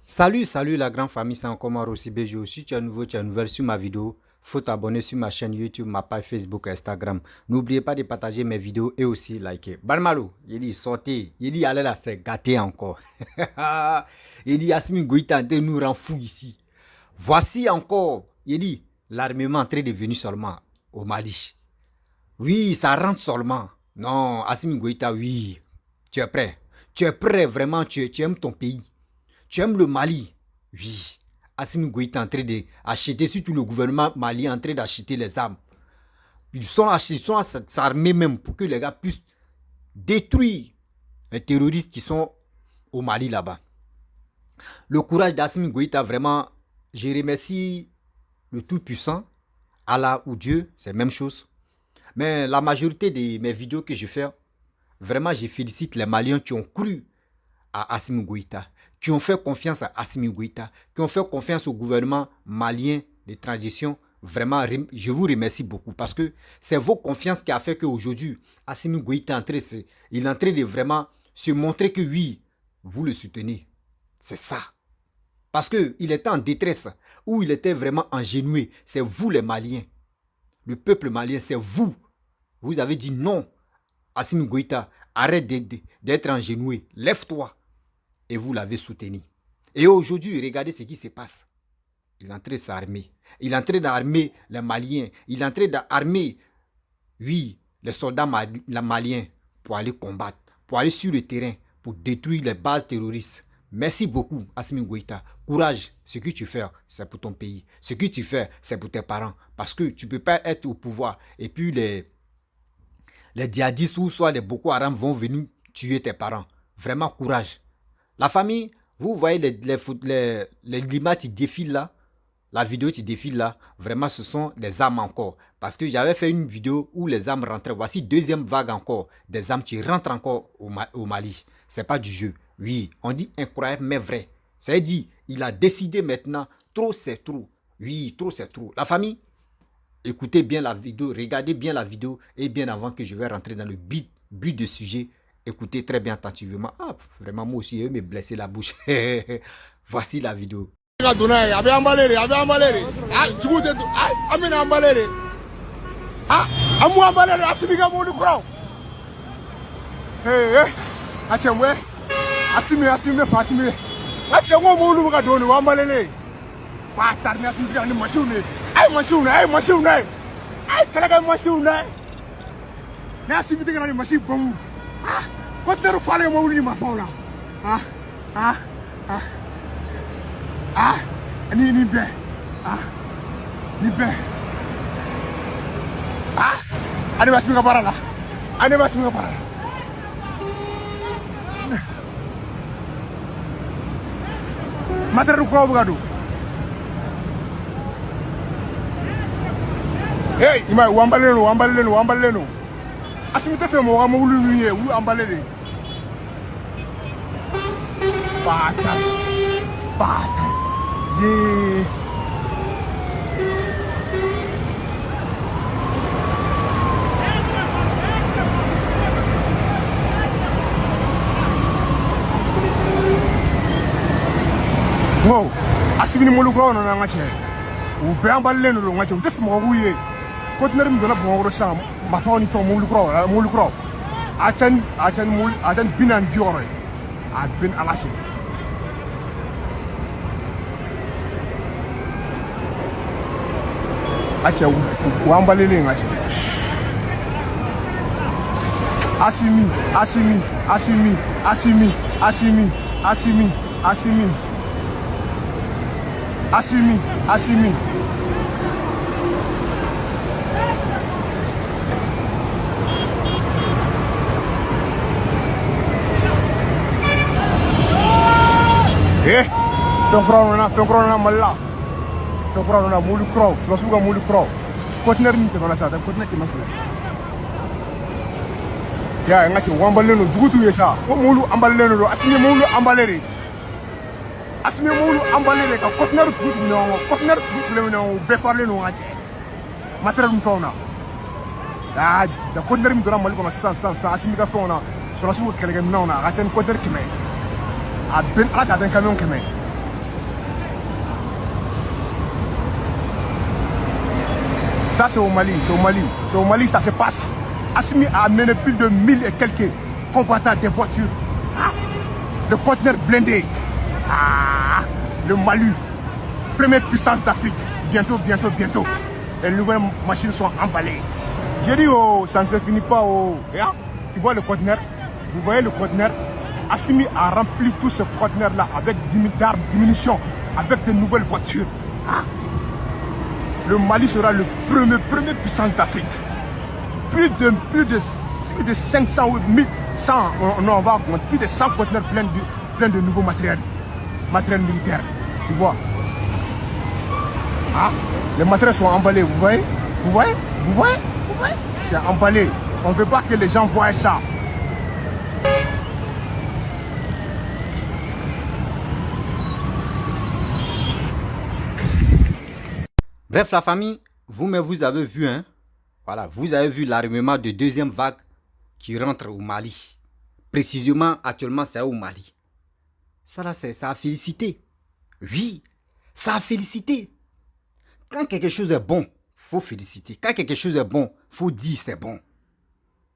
Salut la grande famille, c'est encore moi Rossi BG. Si tu es nouveau, tu es nouvelle sur ma vidéo, faut t'abonner sur ma chaîne YouTube, ma page Facebook et Instagram. N'oubliez pas de partager mes vidéos et aussi liker. Balmalo, il dit sortez, il dit allez là, c'est gâté encore. Il dit Assimi Goïta nous rend fou ici. Voici encore, il dit l'armement en train de venir seulement au Mali. Oui, ça rentre seulement. Non, Assimi Goïta, oui, tu es prêt. Tu es prêt vraiment, tu aimes ton pays. Tu aimes le Mali? Oui. Assimi Goïta est en train d'acheter, surtout le gouvernement malien en train d'acheter les armes. Ils sont à s'armer même pour que les gars puissent détruire les terroristes qui sont au Mali là-bas. Le courage d'Assimi Goïta, vraiment, je remercie le Tout-Puissant, Allah ou Dieu, c'est la même chose. Mais la majorité de mes vidéos que je fais, vraiment, je félicite les Maliens qui ont cru à Assimi Goïta, qui ont fait confiance à Assimi Goïta, qui ont fait confiance au gouvernement malien de transition. Vraiment, je vous remercie beaucoup parce que c'est vos confiances qui a fait qu'aujourd'hui, Assimi Goïta il est en train de vraiment se montrer que oui, vous le soutenez. C'est ça. Parce qu'il était en détresse, ou il était vraiment engenoué. C'est vous les Maliens. Le peuple malien, c'est vous. Vous avez dit non. Assimi Goïta, arrête d'être engenoué. Lève-toi. Et vous l'avez soutenu. Et aujourd'hui, regardez ce qui se passe. Il est en train de s'armer. Il est en train d'armer les Maliens. Il est en train d'armer, oui, les soldats maliens pour aller combattre, pour aller sur le terrain, pour détruire les bases terroristes. Merci beaucoup, Assimi Goïta. Courage, ce que tu fais, c'est pour ton pays. Ce que tu fais, c'est pour tes parents. Parce que tu ne peux pas être au pouvoir. Et puis les djihadistes ou soit les Boko Haram vont venir tuer tes parents. Vraiment, courage. La famille, vous voyez les images qui défilent là, la vidéo qui défile là, vraiment ce sont des armes encore. Parce que j'avais fait une vidéo où les armes rentraient. Voici deuxième vague encore, des armes qui rentrent encore au Mali. C'est pas du jeu. Oui, on dit incroyable mais vrai. C'est-à-dire, il a décidé maintenant, trop c'est trop. Oui, trop c'est trop. La famille, écoutez bien la vidéo, regardez bien la vidéo et bien avant que je vais rentrer dans le but du sujet, écoutez très bien attentivement. Ah, vraiment, moi aussi, je vais me blesser la bouche. Voici la vidéo. Ni be. Ni be. Ani basi mi kabara la. Ani basi mi kabara. Matériel ko bugado. Hey, ima wambaleno. Asimi te fe mo ga mo wulu nuye, wu ambalele. Bata. Yeah. Wow, Assimi ni molu ko na ngache. U be amballe no ngache, u def mo wuye. Ko tiner mi dona bo ngoro sam, ma fawni to molu ko. Achan binan biore. A bin alache. Acha wambalele ngache. Assimi. Eh, Fenkrona malla. Fenkrona mulu crow, suga mulu crow. Kotner mi te bala sa, kotner ki mafu. Ya ngachi wambaleno jugutu yesa. Ko mulu ambaleno do Assimi mulu ambalere. Assimi mulu ambalere ka kotner jugutu no be parle no ngachi. Matériel mi fauna. Da kotner mi dora mali ko sa Assimi ka fauna. So la suga kele na na, ga ten kotner ki me. A ben ala ta den camion keme Ça, c'est au Mali, c'est au Mali. C'est au Mali, ça se passe. Assimi a amené plus de 1000 et quelques combattants des voitures. Ah, le conteneur blindé. Ah, le Mali, première puissance d'Afrique. Bientôt, bientôt, bientôt. Les nouvelles machines sont emballées. J'ai dit, oh, ça ne se finit pas. Oh. Yeah? Tu vois le conteneur? Vous voyez le conteneur? Assimi a rempli tout ce conteneur-là avec d'armes, munitions, avec de nouvelles voitures. Ah. Le Mali sera le premier puissance d'Afrique. Plus de 500 ou 1100, on va augmenter, plus de 100 conteneurs pleins de nouveaux matériels militaires. Tu vois? Ah, les matériels sont emballés, vous voyez? Vous voyez? Vous voyez? Vous voyez? C'est emballé. On ne veut pas que les gens voient ça. Bref, la famille, vous-même, vous avez vu, hein? Voilà, vous avez vu l'armement de deuxième vague qui rentre au Mali. Précisément, actuellement, c'est au Mali. Ça, là, ça a félicité. Oui, ça a félicité. Quand quelque chose est bon, il faut féliciter. Quand quelque chose est bon, il faut dire c'est bon.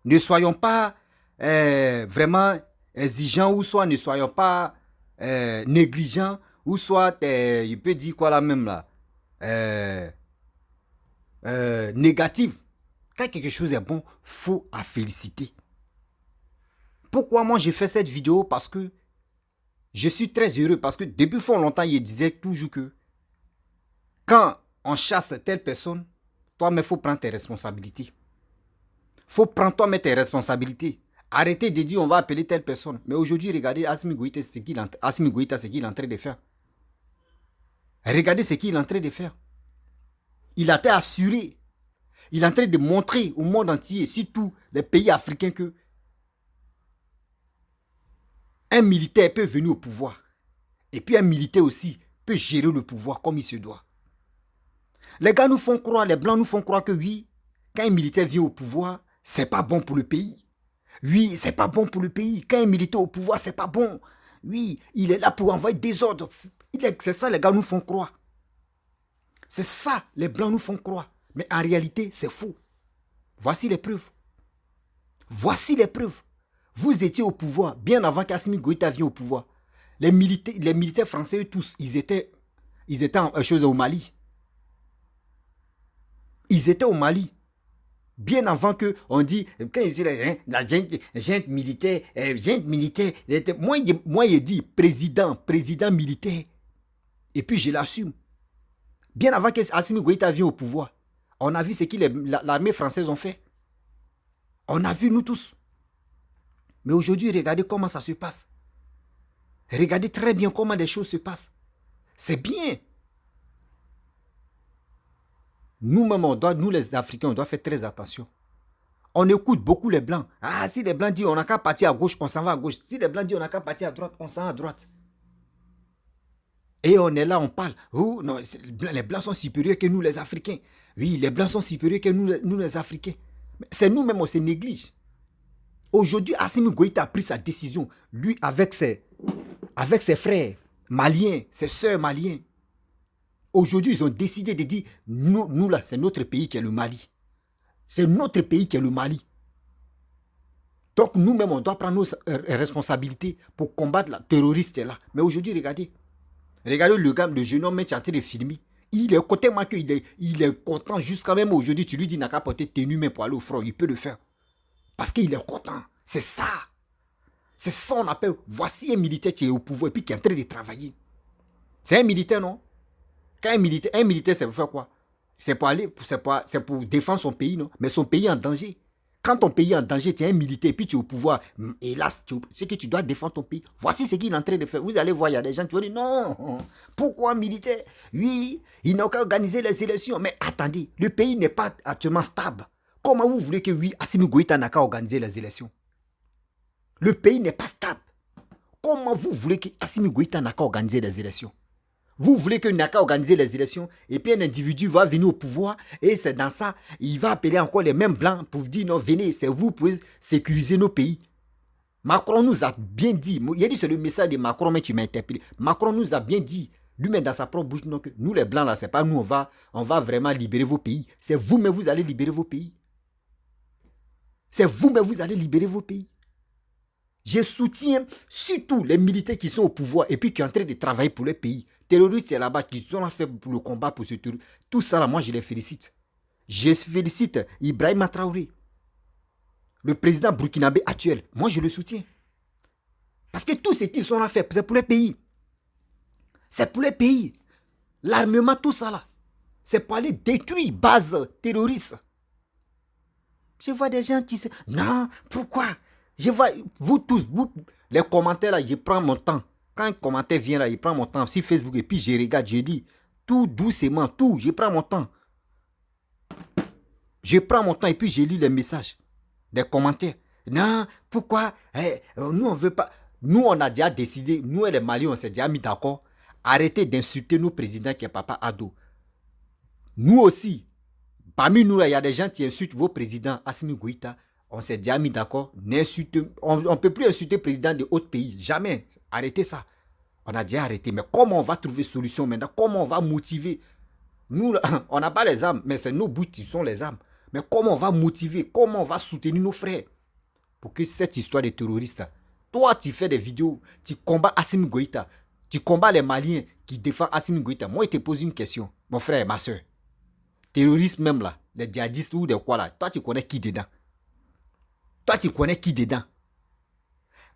Ne soyons pas vraiment exigeants ou soit ne soyons pas négligents ou soit, je peux dire quoi là même là, négatif. Quand quelque chose est bon, faut à féliciter. Pourquoi moi j'ai fait cette vidéo? Parce que je suis très heureux. Parce que depuis fort longtemps, il disait toujours que quand on chasse telle personne, toi-même, il faut prendre tes responsabilités. Il faut prendre toi-même tes responsabilités. Arrêtez de dire on va appeler telle personne. Mais aujourd'hui, regardez Assimi Goïta, ce qu'il est en train de faire. Regardez ce qu'il est en train de faire. Il a été assuré. Il est en train de montrer au monde entier, surtout les pays africains, que un militaire peut venir au pouvoir. Et puis un militaire aussi peut gérer le pouvoir comme il se doit. Les gars nous font croire, les blancs nous font croire que oui, quand un militaire vient au pouvoir, c'est pas bon pour le pays. Oui, c'est pas bon pour le pays. Quand un militaire au pouvoir, c'est pas bon. Oui, il est là pour envoyer des ordres. C'est ça les gars nous font croire. C'est ça les blancs nous font croire. Mais en réalité, c'est faux. Voici les preuves. Voici les preuves. Vous étiez au pouvoir bien avant qu'Assimi Goïta vienne au pouvoir. Les militaires français, eux tous, ils étaient au Mali. Ils étaient au Mali. Bien avant qu'on dit, quand ils disent la junte militaire, moi il dit président militaire. Et puis je l'assume. Bien avant qu'Assimi Goïta vienne au pouvoir, on a vu ce que l'armée française ont fait. On a vu nous tous. Mais aujourd'hui, regardez comment ça se passe. Regardez très bien comment les choses se passent. C'est bien. Nous-mêmes, nous les Africains, on doit faire très attention. On écoute beaucoup les Blancs. Ah, si les Blancs disent on n'a qu'à partir à gauche, on s'en va à gauche. Si les Blancs disent on n'a qu'à partir à droite, on s'en va à droite. Et on est là, on parle. Oh, non, les Blancs sont supérieurs que nous les Africains. Oui, les Blancs sont supérieurs que nous les Africains. Mais c'est nous-mêmes, on se néglige. Aujourd'hui, Assimi Goïta a pris sa décision, lui avec ses frères maliens, ses sœurs maliens. Aujourd'hui, ils ont décidé de dire, nous là, c'est notre pays qui est le Mali. C'est notre pays qui est le Mali. Donc nous-mêmes, on doit prendre nos responsabilités pour combattre la terroriste là. Mais aujourd'hui, regardez le jeune homme qui est en train de filmer. Il est content, il est content jusqu'à même aujourd'hui. Tu lui dis, n'a qu'à porter tenue mais pour aller au front, il peut le faire. Parce qu'il est content. C'est ça. C'est ça qu'on appelle. Voici un militaire qui est au pouvoir et puis qui est en train de travailler. C'est un militaire, non? Quand un militaire, c'est pour faire quoi? C'est pour défendre son pays, non? Mais son pays est en danger. Quand ton pays est en danger, tu es un militaire et puis tu es au pouvoir. Hélas, c'est que tu dois défendre ton pays. Voici ce qu'il est en train de faire. Vous allez voir, il y a des gens qui vont dire non. Pourquoi un militaire? Oui, il n'a qu'à organiser les élections. Mais attendez, le pays n'est pas actuellement stable. Comment vous voulez que oui, Assimi Goïta n'a qu'à organiser les élections? Le pays n'est pas stable. Comment vous voulez que Assimi Goïta n'a qu'à organiser les élections? Vous voulez qu'il n'a qu'à organiser les élections et puis un individu va venir au pouvoir et c'est dans ça, il va appeler encore les mêmes blancs pour dire non, venez, c'est vous pour sécuriser nos pays. Macron nous a bien dit, il a dit c'est le message de Macron mais tu m'as interpellé. Macron nous a bien dit, Lui-même dans sa propre bouche, donc, nous les Blancs, là, c'est pas nous, on va vraiment libérer vos pays. C'est vous, mais vous allez libérer vos pays. C'est vous, mais vous allez libérer vos pays. Je soutiens surtout les militaires qui sont au pouvoir et puis qui sont en train de travailler pour le pays. Terroristes là-bas qui sont fait pour le combat pour ce tour. Tout ça là, moi je les félicite. Je félicite Ibrahima Traoré, le président burkinabé actuel. Moi je le soutiens. Parce que tout ce qu'ils sont là fait, c'est pour le pays. C'est pour le pays. L'armement, tout ça là, c'est pour aller détruire bases terroristes. Je vois des gens qui disent, non, pourquoi? Je vois, vous tous, vous, les commentaires là, je prends mon temps. Quand un commentaire vient là, je prends mon temps sur Facebook et puis je regarde, je lis tout doucement, tout, je prends mon temps. Je prends mon temps et puis je lis les messages, les commentaires. Non, pourquoi? Nous on veut pas. Nous on a déjà décidé, nous et les Maliens on s'est déjà mis d'accord. Arrêtez d'insulter nos présidents qui est Papa Ado. Nous aussi, parmi nous, il y a des gens qui insultent vos présidents, Assimi Goïta. On s'est déjà mis d'accord. On ne peut plus insulter le président de autres pays. Jamais. Arrêtez ça. On a déjà arrêté. Mais comment on va trouver solution maintenant? Comment on va motiver? Nous, on n'a pas les armes, mais c'est nos bouts qui sont les armes. Mais comment on va motiver? Comment on va soutenir nos frères? Pour que cette histoire de terroristes, toi, tu fais des vidéos, tu combats Assimi Goïta. Tu combats les Maliens qui défendent Assimi Goïta. Moi, je te pose une question. Mon frère, ma soeur. Terroristes même là, les djihadistes ou des quoi là, toi, tu connais qui dedans? Toi, tu connais qui dedans?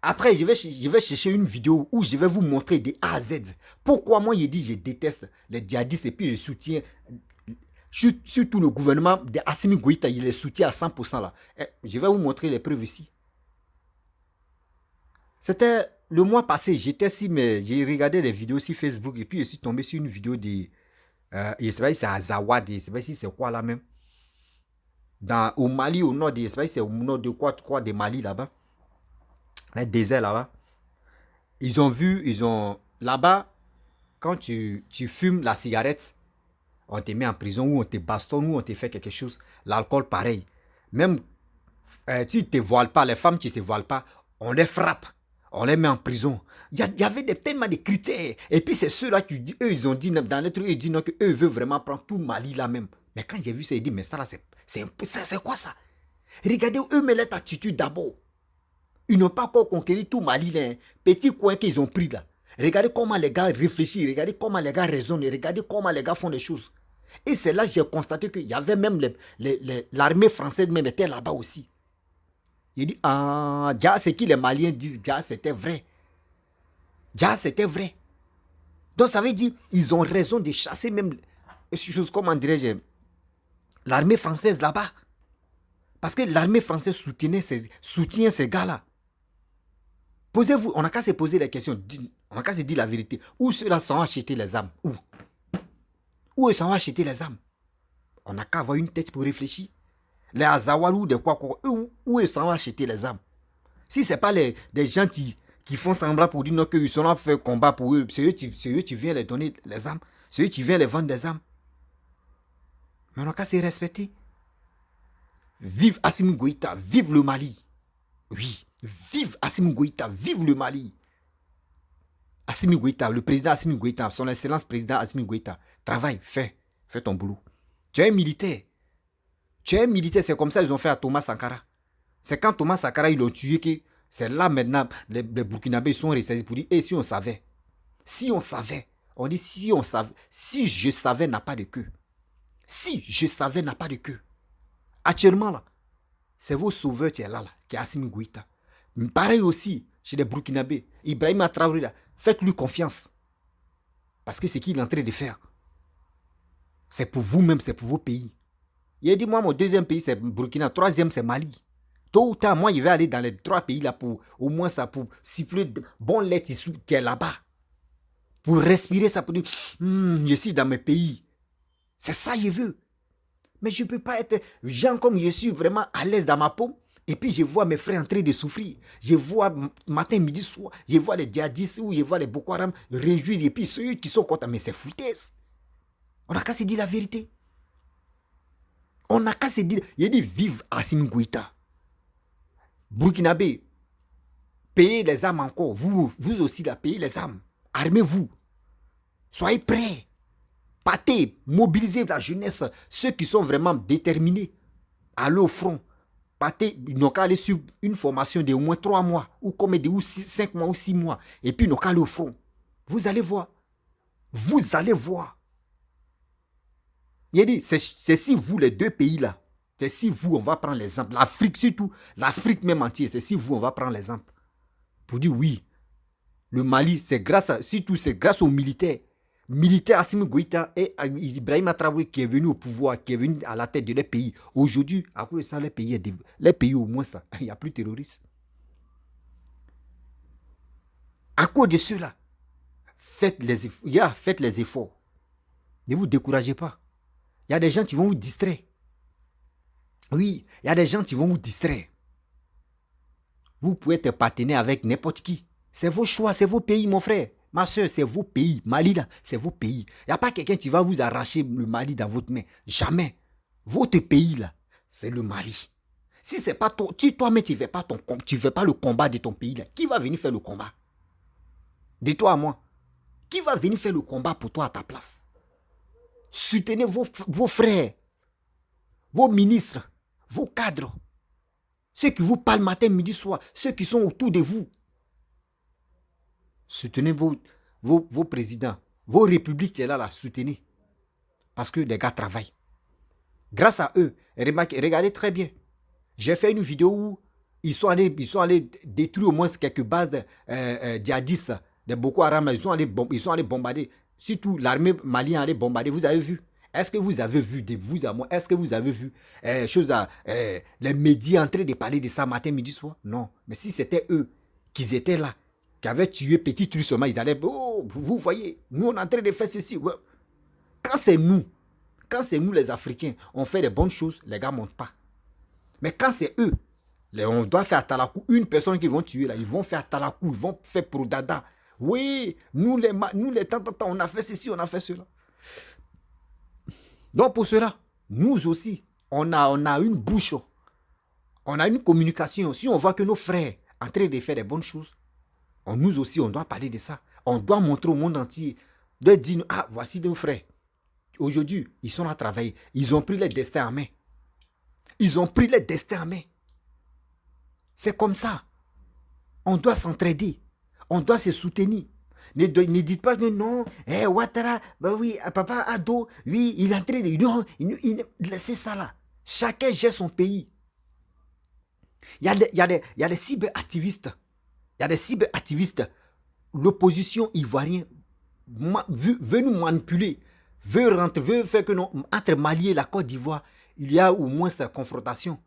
Après, je vais chercher une vidéo où je vais vous montrer des A à Z. Pourquoi moi, je dis je déteste les djihadistes et puis je soutiens surtout le gouvernement de Assimi Goïta, il les soutient à 100% là. Je vais vous montrer les preuves ici. C'était le mois passé, j'étais ici, mais j'ai regardé des vidéos sur Facebook et puis je suis tombé sur une vidéo de... je ne sais pas si c'est à Zawad, je ne sais pas si c'est quoi là même. Au Mali, au nord, je ne sais pas si c'est au nord de quoi de Mali là-bas. Un désert là-bas. Là-bas, quand tu fumes la cigarette, on te met en prison ou on te bastonne ou on te fait quelque chose. L'alcool, pareil. Même si tu ne te voiles pas, les femmes qui ne se voilent pas, on les frappe. On les met en prison. Il y avait tellement de critères. Et puis c'est ceux-là qui disent, eux, ils ont dit dans les trucs, ils disent non, qu'eux veulent vraiment prendre tout Mali là même. Mais quand j'ai vu ça, ils disent, mais ça là, c'est quoi ça? Regardez eux, mais leur attitude d'abord. Ils n'ont pas encore conquéri tout Mali là. Hein. Petit coin qu'ils ont pris là. Regardez comment les gars réfléchissent, regardez comment les gars raisonnent, regardez comment les gars font les choses. Et c'est là que j'ai constaté qu'il y avait même l'armée française même était là-bas aussi. Il dit, ah, déjà, ce que les Maliens disent, déjà, c'était vrai. Déjà, c'était vrai. Donc, ça veut dire, ils ont raison de chasser même, comment dirais-je, l'armée française là-bas. Parce que l'armée française soutient ces gars-là. Posez-vous, on n'a qu'à se poser la question, on n'a qu'à se dire la vérité. Où ceux-là sont acheter les armes? Où ils sont acheter les armes? On n'a qu'à avoir une tête pour réfléchir. Les Azawalou, de quoi, où ils sont acheter les armes? Si ce n'est pas des gens qui font semblant pour dire qu'ils sont là pour faire combat pour eux, c'est eux qui viennent les donner les armes, c'est eux qui viennent les vendre des armes. Mais on n'a qu'à se respecter. Vive Assimi Goïta, vive le Mali. Oui, vive Assimi Goïta, vive le Mali. Assimi Goïta, le président Assimi Goïta, son excellence président Assimi Goïta, travaille, fais ton boulot. Tu es un militaire. Tu es un militaire, c'est comme ça qu'ils ont fait à Thomas Sankara. C'est quand Thomas Sankara, ils l'ont tué que c'est là maintenant, les Burkinabés sont ressaisis pour dire, et si on savait? Si on savait, on dit si on savait, si je savais n'a pas de queue. Si je savais n'a pas de queue. Actuellement là, c'est vos sauveurs qui est là, qui est Assimi Goïta. Pareil aussi chez les Burkinabés. Ibrahima Traoré là, faites-lui confiance. Parce que c'est ce qu'il est en train de faire. C'est pour vous-même, c'est pour vos pays. Il a dit, moi, mon deuxième pays, c'est Burkina. Troisième, c'est Mali. Tôt ou tard, moi, je vais aller dans les 3 pays là pour, au moins ça, pour siffler bon lait qui est là-bas. Pour respirer ça, pour dire, je suis dans mes pays. C'est ça, je veux. Mais je ne peux pas être, genre comme je suis vraiment à l'aise dans ma peau. Et puis, je vois mes frères en train de souffrir. Je vois matin, midi, soir. Je vois les djihadistes ou je vois les Boko Haram réjouir. Et puis, ceux qui sont contents, mais c'est foutaise. On n'a qu'à se dire la vérité. On n'a qu'à se dire, il dit vive Assimi Goïta. Burkinabé, payez les armes encore. Vous aussi, là, payez les armes. Armez-vous. Soyez prêts. Partez, mobilisez la jeunesse. Ceux qui sont vraiment déterminés, allez au front. Partez, ils n'ont qu'à aller suivre une formation d'au moins 3 mois, ou comme ou 5 mois ou 6 mois. Et puis ils n'ont qu'à aller au front. Vous allez voir. Vous allez voir. Il a dit, c'est si vous, les deux pays là, c'est si vous, on va prendre l'exemple. L'Afrique surtout, l'Afrique même entière, c'est si vous, on va prendre l'exemple. Pour dire oui, le Mali, c'est grâce aux militaires. Militaires Assimi Goïta et Ibrahima Traoré qui est venu au pouvoir, qui est venu à la tête de leur pays. Aujourd'hui, à cause de ça, les pays au moins, ça, il n'y a plus de terroristes. À cause de cela, faites les efforts. Ne vous découragez pas. Il y a des gens qui vont vous distraire. Oui, il y a des gens qui vont vous distraire. Vous pouvez être partenaire avec n'importe qui. C'est vos choix, c'est vos pays, mon frère. Ma soeur, c'est vos pays. Mali, là, c'est vos pays. Il n'y a pas quelqu'un qui va vous arracher le Mali dans votre main. Jamais. Votre pays, là, c'est le Mali. Si c'est pas toi-même, tu ne fais pas le combat de ton pays, là, qui va venir faire le combat? De toi à moi. Qui va venir faire le combat pour toi à ta place? Soutenez vos frères, vos ministres, vos cadres, ceux qui vous parlent matin, midi, soir, ceux qui sont autour de vous. Soutenez vos présidents, vos républiques qui sont là, soutenez. Parce que les gars travaillent. Grâce à eux, regardez très bien. J'ai fait une vidéo où ils sont allés détruire au moins quelques bases de djihadistes, de Boko Haram. Ils sont allés bombarder. Surtout l'armée malienne allait bombarder. Vous avez vu? Est-ce que vous avez vu, de vous à moi, est-ce que vous avez vu les médias en train de parler de ça matin, midi, soir? Non. Mais si c'était eux qui étaient là, qui avaient tué Petit Trussement, ils allaient, oh, vous voyez, nous on est en train de faire ceci. Ouais. Quand c'est nous les Africains, on fait des bonnes choses, les gars ne montent pas. Mais quand c'est eux, on doit faire Talakou, une personne qu'ils vont tuer là, ils vont faire Talakou, ils vont faire Prodada. Oui, nous les temps, on a fait ceci, on a fait cela. Donc pour cela, nous aussi, on a une bouche, on a une communication. Si on voit que nos frères sont en train de faire des bonnes choses, nous aussi, on doit parler de ça. On doit montrer au monde entier, de dire, ah, voici nos frères. Aujourd'hui, ils sont à travailler. Ils ont pris le destin en main. Ils ont pris le destin en main. C'est comme ça. On doit s'entraider. On doit se soutenir. Ne dites pas que non, Ouattara, bah oui, papa Ado, oui, il est en train de... Non, laissez ça là. Chacun gère son pays. Il y a des cyberactivistes. Il y a des cyberactivistes. L'opposition ivoirienne veut nous manipuler. Veut faire que non, entre Mali et la Côte d'Ivoire, il y a au moins cette confrontation.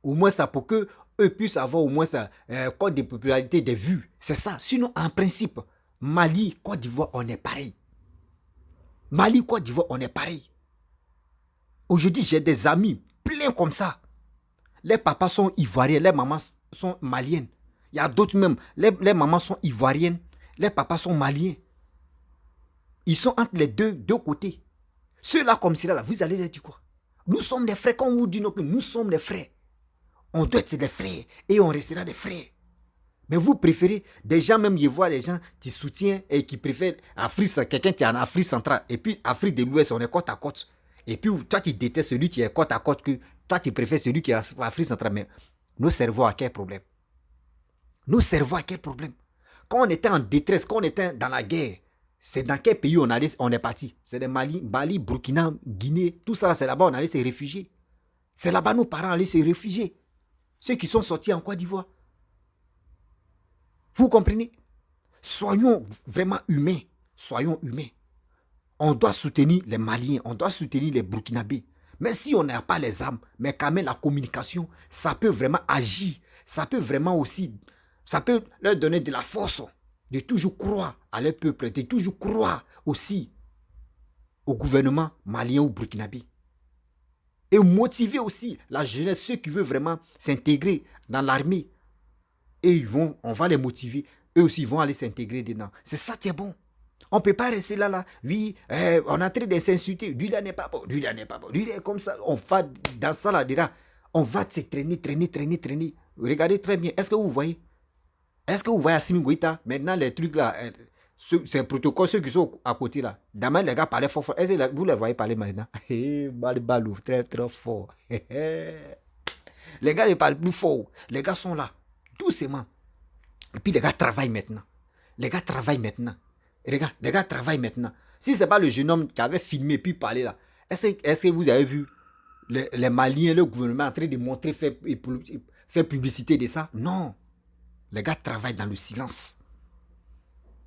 Au moins ça pour que eux puissent avoir au moins ça, code de popularité des vues. C'est ça. Sinon, en principe, Mali, Côte d'Ivoire, on est pareil. Mali, Côte d'Ivoire, on est pareil. Aujourd'hui, j'ai des amis pleins comme ça. Les papas sont ivoiriens, les mamans sont maliennes. Il y a d'autres même, les mamans sont ivoiriennes, les papas sont maliens. Ils sont entre les deux côtés. Ceux-là comme ceux-là, vous allez leur dire quoi? Nous sommes des frères, quand on vous dit non, que nous sommes des frères. On doit être des frères et on restera des frères. Mais vous préférez, des gens même, ils voient les gens qui soutiennent et qui préfèrent Afrique, quelqu'un qui est en Afrique centrale, et puis Afrique de l'Ouest, on est côte à côte. Et puis toi, tu détestes celui qui est côte à côte, que toi, tu préfères celui qui est en Afrique centrale. Mais nos cerveaux, à quel problème? Nos cerveaux, à quel problème? Quand on était en détresse, quand on était dans la guerre, c'est dans quel pays on est parti? C'est le Mali, Burkina, Guinée, tout ça, c'est là-bas on allait se réfugier. C'est là-bas nos parents allaient se réfugier. Ceux qui sont sortis en Côte d'Ivoire. Vous comprenez? Soyons vraiment humains. Soyons humains. On doit soutenir les Maliens, on doit soutenir les Burkinabés. Mais si on n'a pas les armes, mais quand même la communication, ça peut vraiment agir. Ça peut vraiment aussi, ça peut leur donner de la force. De toujours croire à leur peuple, de toujours croire aussi au gouvernement malien ou burkinabé. Et motiver aussi la jeunesse, ceux qui veulent vraiment s'intégrer dans l'armée. Et on va les motiver. Eux aussi, ils vont aller s'intégrer dedans. C'est ça qui est bon. On ne peut pas rester là. Oui, on est en train de s'insulter. Lui, là n'est pas bon. Lui, là n'est pas bon. Lui, là est comme ça. On va dans ça là-dedans. On va se traîner. Regardez très bien. Est-ce que vous voyez? Est-ce que vous voyez Assimi Goïta? Maintenant, les trucs là, Ces protocoles, ceux qui sont à côté là. Demain, les gars parlaient fort. Est-ce que vous les voyez parler maintenant? Balou, très très fort. Les gars ne parlent plus fort. Les gars sont là, doucement. Et puis les gars travaillent maintenant. Les gars travaillent maintenant. Et regarde, les gars travaillent maintenant. Si ce n'est pas le jeune homme qui avait filmé puis parlé là, est-ce que vous avez vu les Maliens, le gouvernement en train de montrer, faire publicité de ça? Non. Les gars travaillent dans le silence.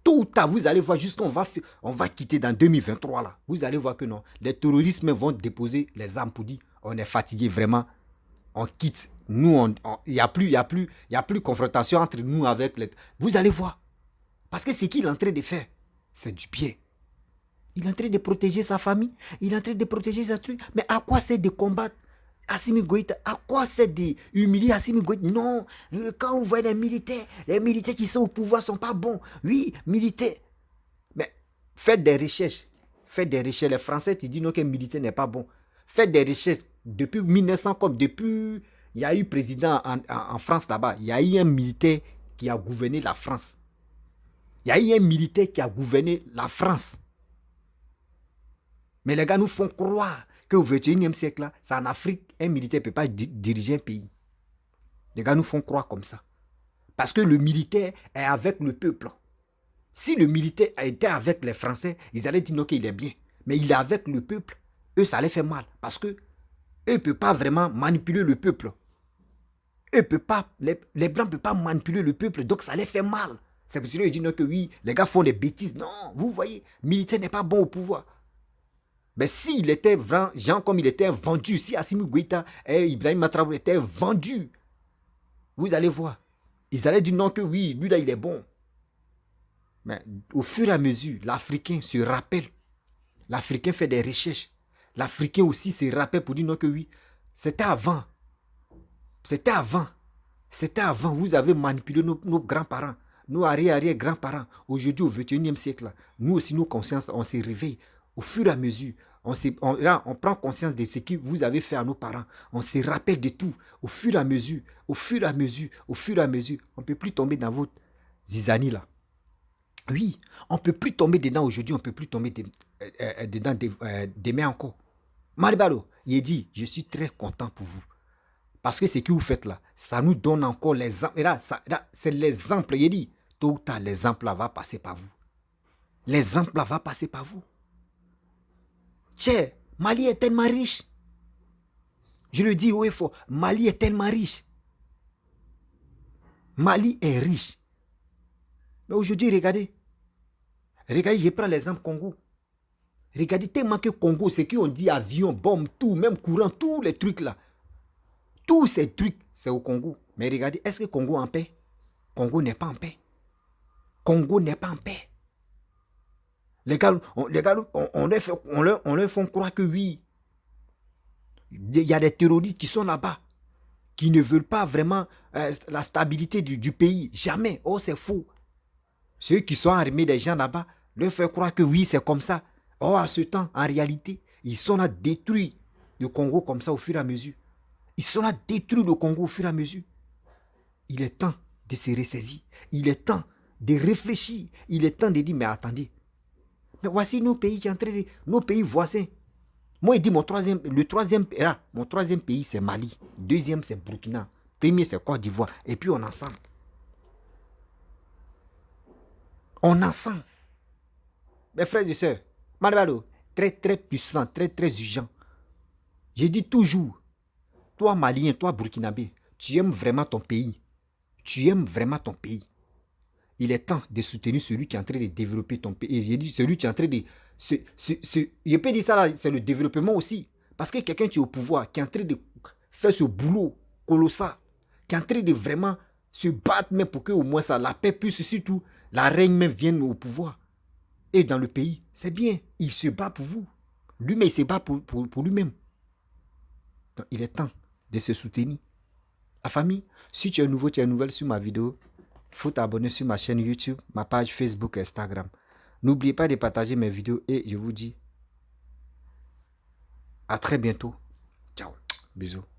Tôt ou tard, vous allez voir, jusqu'on va quitter dans 2023 là. Vous allez voir que non. Les terroristes vont déposer les armes pour dire on est fatigué vraiment. On quitte. Nous, il n'y a plus de confrontation entre nous avec les... Vous allez voir. Parce que ce qu'il est en train de faire, c'est du pied. Il est en train de protéger sa famille. Il est en train de protéger sa truc. Mais à quoi c'est de combattre Assimi Goïta? À quoi c'est d'humilier Assimi Goïta? Non. Quand vous voyez les militaires qui sont au pouvoir ne sont pas bons. Oui, militaires. Mais faites des recherches. Faites des recherches. Les Français te disent non, qu'un militaire n'est pas bon. Faites des recherches. Depuis 1900, comme depuis... Il y a eu président en France là-bas. Il y a eu un militaire qui a gouverné la France. Il y a eu un militaire qui a gouverné la France. Mais les gars nous font croire qu'au XXIe siècle, là, c'est en Afrique, un militaire ne peut pas diriger un pays. Les gars nous font croire comme ça. Parce que le militaire est avec le peuple. Si le militaire était avec les Français, ils allaient dire non, qu'il est bien. Mais il est avec le peuple. Eux, ça les fait mal. Parce que eux ne peuvent pas vraiment manipuler le peuple. Les Blancs ne peuvent pas manipuler le peuple. Donc, ça les fait mal. C'est pour cela qu'ils disent non, que oui, les gars font des bêtises. Non, vous voyez, le militaire n'est pas bon au pouvoir. Mais s'il était vraiment, genre comme il était vendu, si Assimi Goïta et Ibrahim Traoré étaient vendus, vous allez voir. Ils allaient dire non que oui, lui là il est bon. Mais au fur et à mesure, l'Africain se rappelle. L'Africain fait des recherches. L'Africain aussi se rappelle pour dire non que oui. C'était avant. C'était avant. C'était avant. Vous avez manipulé nos grands-parents, nos arrière-grands-parents. Aujourd'hui, au XXIe siècle, nous aussi, nos consciences, on se réveille. Au fur et à mesure, on prend conscience de ce que vous avez fait à nos parents. On se rappelle de tout. Au fur et à mesure, on ne peut plus tomber dans votre zizanie là. Oui, on ne peut plus tomber dedans aujourd'hui, on ne peut plus tomber dedans demain encore. Maribalo, il dit, je suis très content pour vous. Parce que ce que vous faites là, ça nous donne encore l'exemple. Et là, c'est l'exemple. Il dit, tôt ou tard, l'exemple là va passer par vous. L'exemple là va passer par vous. Tiens, Mali est tellement riche. Je le dis haut et fort, Mali est tellement riche. Mali est riche. Mais aujourd'hui, regardez, je prends l'exemple Congo. Regardez tellement que Congo, c'est qu'on dit avion, bombe, tout, même courant, tous les trucs là. Tous ces trucs, c'est au Congo. Mais regardez, est-ce que Congo est en paix? Congo n'est pas en paix. Congo n'est pas en paix. Les gars, on leur fait croire que oui. Il y a des terroristes qui sont là-bas, qui ne veulent pas vraiment la stabilité du pays. Jamais. Oh, c'est faux. Ceux qui sont armés des gens là-bas, leur font croire que oui, c'est comme ça. Oh, à ce temps, en réalité, ils sont là détruits le Congo comme ça au fur et à mesure. Ils sont là détruits le Congo au fur et à mesure. Il est temps de se ressaisir. Il est temps de réfléchir. Il est temps de dire, mais attendez. Mais voici nos pays qui sont en train de... Nos pays voisins. Moi, il dit mon troisième pays, c'est Mali. Deuxième, c'est Burkina. Premier, c'est Côte d'Ivoire. Et puis, on ensemble. On ensemble. Mes frères et sœurs, Maribalo, très, très puissant, très, très urgent. Je dis toujours, toi, Malien, toi, Burkinabé, tu aimes vraiment ton pays. Tu aimes vraiment ton pays. Il est temps de soutenir celui qui est en train de développer ton pays. Et j'ai dit celui qui est en train de... je peux dire ça là, c'est le développement aussi. Parce que quelqu'un qui est au pouvoir, qui est en train de faire ce boulot colossal, qui est en train de vraiment se battre même pour que au moins ça, la paix puisse surtout, la reine même vienne au pouvoir. Et dans le pays, c'est bien. Il se bat pour vous. Lui-même, il se bat pour lui-même. Donc, il est temps de se soutenir. La famille, si tu es nouveau, tu es nouvelle sur ma vidéo, il faut t'abonner sur ma chaîne YouTube, ma page Facebook et Instagram. N'oubliez pas de partager mes vidéos et je vous dis à très bientôt. Ciao. Bisous.